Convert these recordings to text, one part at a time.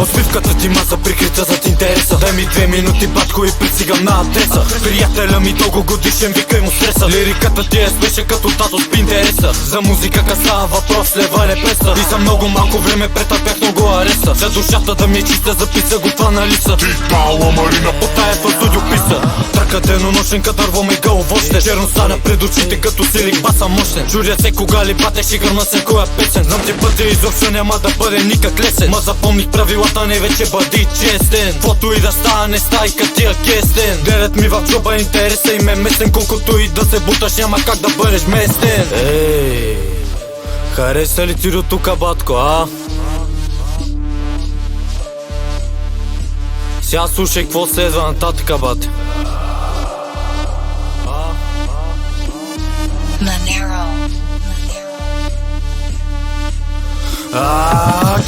Усмивката ти маса прикрита зад интереса. Дай ми 2 минути, батко, и присигам на адреса. Приятеля ми дългогодишен, викай му стреса. Лириката ти е смеше като тато с интереса. За музика става въпрос, лева не преса. И за много малко време претърпях много ареса. За душата да ми е чиста, записа го това на лиса. Ти пала Марина, по тая в студио писа. Тръка денонощен кадърво ме гълвощен. Черно стана пред очите като силик, баса мощен. Чудя се кога ли батеш и гърна се коя песен. Знам, че пътя изобщо няма да бъде никак лесен. Ма запомних правилата, не вече бъди честен. Каквото и да стане, стайка ти е кестен. Гледат ми в джоба интереса и ме местен. Колкото и да се буташ, няма как да бъдеш местен. Ей, хареса ли ти до тука, батко, а? Сега слушай какво следва нататък, бате.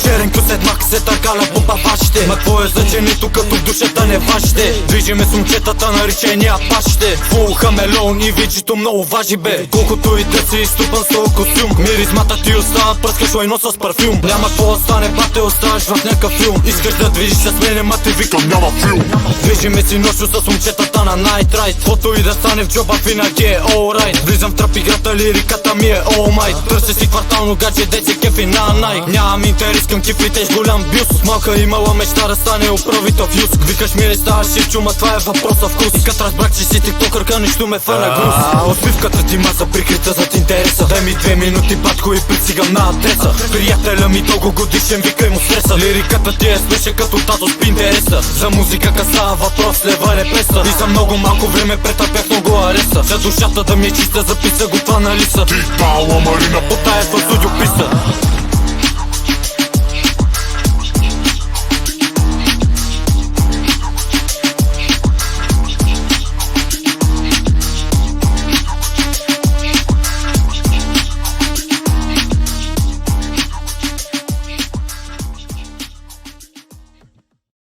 Черен късет мак се търкаля по папашите. Ма какво е значението като в душата не важите? Движиме с момчетата наречени апашите. Фул хамелеон и виджито много важи бе. Колкото и да си изтупан с този костюм, миризмата ти остава, пръскаш лайно с парфюм. Няма какво остане, бате, оставаш в някакъв филм. Искаш да движиш с мене, ма ти викам няма филм. Движиме си нощу с момчетата на Night Ride. Каквото и да стане в джоба винаги е alright. Влизам в трап играта, лириката ми е all might. Търся си квартално гадже, деца кефи на Nike. Нямам интерес към кифлите с голям бюст. Малка имала мечта да стане управител в Юск. Викаш ми не ставаш шивчо, ма това е въпроса вкус. И като разбрах, че си тиктокърка, нищо ме фана груз. Усмивката ти маса прикрита зад интереса. Дай ми 2 минути, батко, и присигам на адреса. Приятеля ми дългогодишен, викай му стреса. Лириката ти е смеше като тато с интереса. За музика става въпрос, лева не преса. И за много малко време претърпях много ареса. За душата да ми е чиста, записа го това на лиса. ти пала Марина, по тая в студио писа.